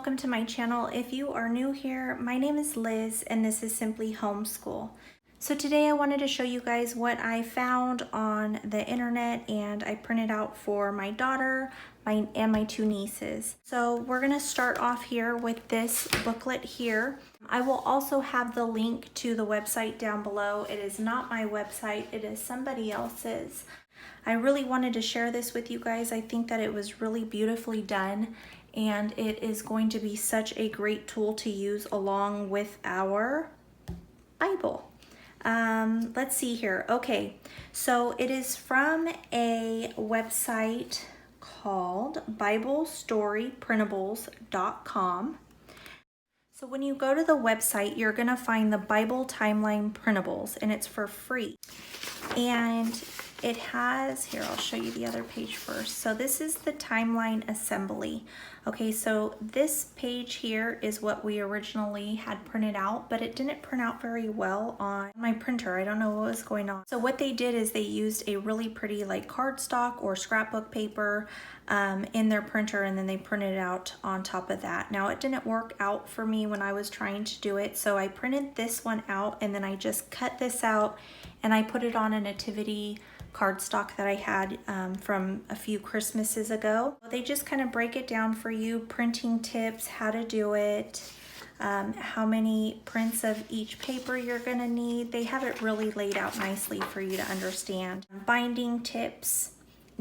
welcome to my channel. If you are new here, my name is Liz and this is Simply Homeschool. So today I wanted to show you guys what I found on the internet and I printed out for my daughter and my two nieces. So we're gonna start off here with this booklet here. I will also have the link to the website down below. It is not my website, it is somebody else's. I really wanted to share this with you guys. I think that it was really beautifully done and it is going to be such a great tool to use along with our Bible. Let's see here. Okay, so it is from a website called BibleStoryPrintables.com. So when you go to the website, you're gonna find the Bible Timeline Printables and it's for free. And it has, here, I'll show you the other page first. So this is the timeline assembly. Okay, so this page here is what we originally had printed out, but it didn't print out very well on my printer. I don't know what was going on. So what they did is they used a really pretty like cardstock or scrapbook paper in their printer, and then they printed it out on top of that. Now it didn't work out for me when I was trying to do it, so I printed this one out and then I just cut this out and I put it on a nativity cardstock that I had from a few Christmases ago. They just kind of break it down for you, printing tips, how to do it, how many prints of each paper you're gonna need. They have it really laid out nicely for you to understand. Binding tips,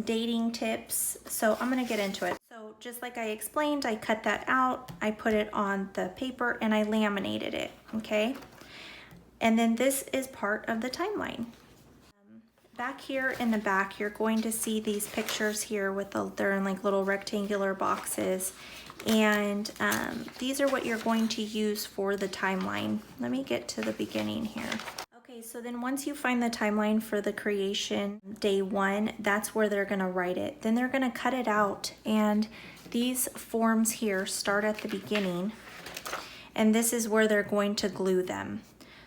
dating tips. So I'm gonna get into it. So just like I explained, I cut that out, I put it on the paper and I laminated it, okay? And then this is part of the timeline. Back here in the back, you're going to see these pictures here with they're in like little rectangular boxes. And these are what you're going to use for the timeline. Let me get to the beginning here. Okay, so then once you find the timeline for the creation, day one, that's where they're gonna write it. Then they're gonna cut it out, and these forms here start at the beginning, and this is where they're going to glue them.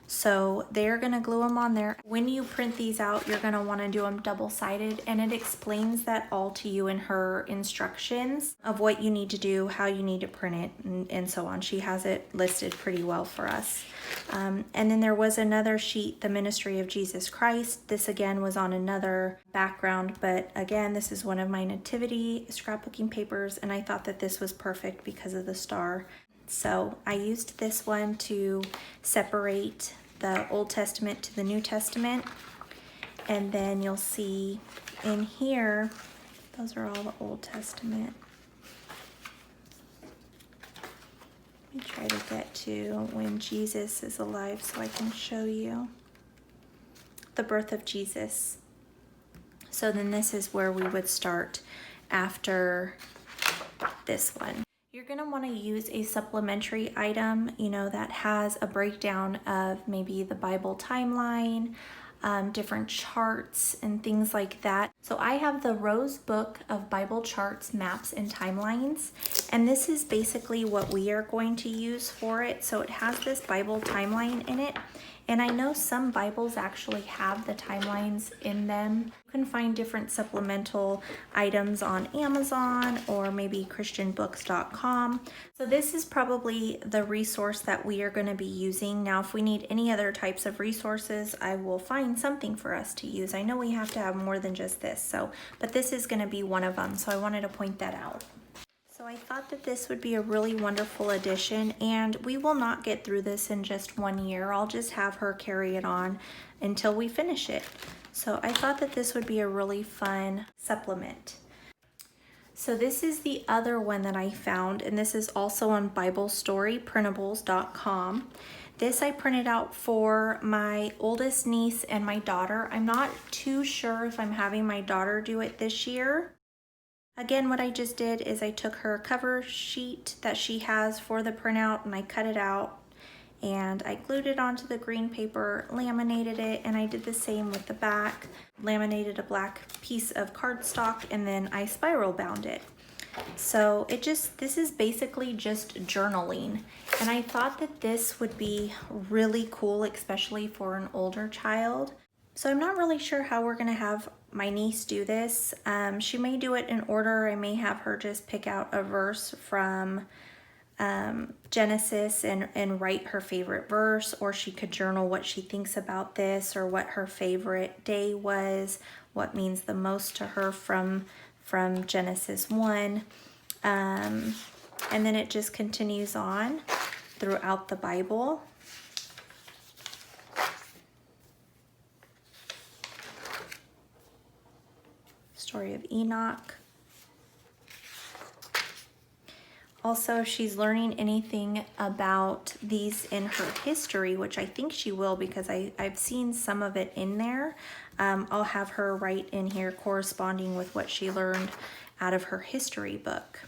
So they're gonna glue them on there. When you print these out, you're gonna wanna do them double-sided, and it explains that all to you in her instructions of what you need to do, how you need to print it, and so on. She has it listed pretty well for us. And then there was another sheet, the Ministry of Jesus Christ. This again was on another background, but again, this is one of my nativity scrapbooking papers, and I thought that this was perfect because of the star. So I used this one to separate the Old Testament to the New Testament. And then you'll see in here, those are all the Old Testament. Let me try to get to when Jesus is alive so I can show you the birth of Jesus. So then this is where we would start after this one. You're gonna wanna use a supplementary item, you know, that has a breakdown of maybe the Bible timeline, different charts and things like that. So I have the Rose Book of Bible Charts, Maps, and Timelines, and this is basically what we are going to use for it. So it has this Bible timeline in it, and I know some Bibles actually have the timelines in them. You can find different supplemental items on Amazon or maybe christianbooks.com. So this is probably the resource that we are going to be using. Now, if we need any other types of resources, I will find something for us to use. I know we have to have more than just this, but this is going to be one of them. So I wanted to point that out. So I thought that this would be a really wonderful addition, and we will not get through this in just 1 year. I'll just have her carry it on until we finish it. So I thought that this would be a really fun supplement. So this is the other one that I found, and this is also on BibleStoryPrintables.com. This I printed out for my oldest niece and my daughter. I'm not too sure if I'm having my daughter do it this year. Again, what I just did is I took her cover sheet that she has for the printout and I cut it out and I glued it onto the green paper, laminated it, and I did the same with the back. Laminated a black piece of cardstock and then I spiral bound it. So this is basically just journaling, and I thought that this would be really cool, especially for an older child. So I'm not really sure how we're gonna have my niece do this. She may do it in order. I may have her just pick out a verse from Genesis and write her favorite verse, or she could journal what she thinks about this or what her favorite day was, what means the most to her from Genesis 1. And then it just continues on throughout the Bible. Story of Enoch. Also, if she's learning anything about these in her history, which I think she will because I've seen some of it in there, I'll have her write in here corresponding with what she learned out of her history book.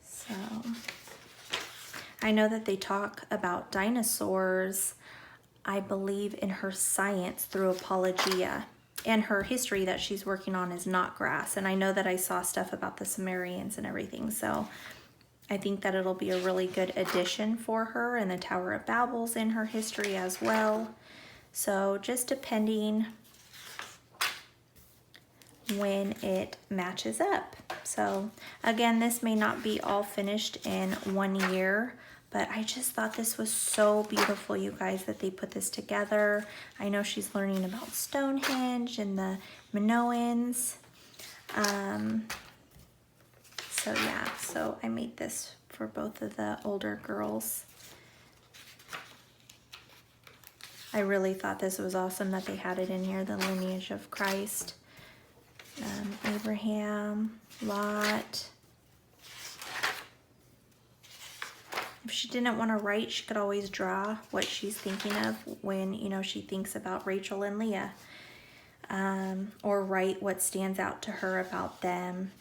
So, I know that they talk about dinosaurs, I believe, in her science through Apologia. And her history that she's working on is not grass. And I know that I saw stuff about the Sumerians and everything. So I think that it'll be a really good addition for her. And the Tower of Babel's in her history as well. So just depending when it matches up. So again, this may not be all finished in 1 year. But I just thought this was so beautiful, you guys, that they put this together. I know she's learning about Stonehenge and the Minoans. So yeah, so I made this for both of the older girls. I really thought this was awesome that they had it in here, the Lineage of Christ. Abraham, Lot. If she didn't want to write, she could always draw what she's thinking of when, you know, she thinks about Rachel and Leah. Or write what stands out to her about them.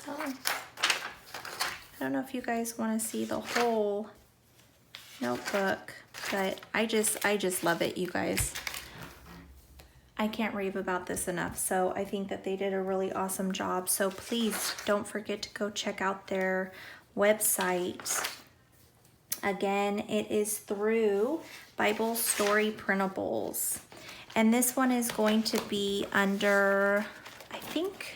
So, I don't know if you guys want to see the whole notebook, but I just love it, you guys. I can't rave about this enough. So I think that they did a really awesome job. So please don't forget to go check out their website. Again, it is through Bible Story Printables. And this one is going to be under, I think,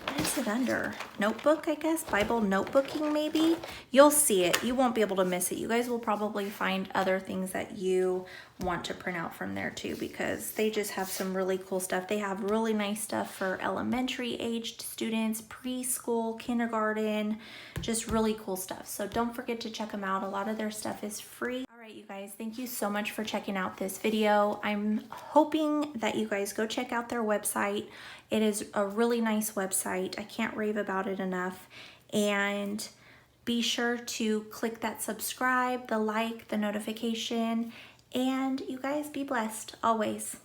what is it under? Notebook, I guess? Bible notebooking, maybe? You'll see it. You won't be able to miss it. You guys will probably find other things that you want to print out from there too, because they just have some really cool stuff. They have really nice stuff for elementary aged students, preschool, kindergarten, just really cool stuff. So don't forget to check them out. A lot of their stuff is free. All right, you guys, thank you so much for checking out this video. I'm hoping that you guys go check out their website. It is a really nice website. I can't rave about it enough. And be sure to click that subscribe, the like, the notification, and you guys be blessed always.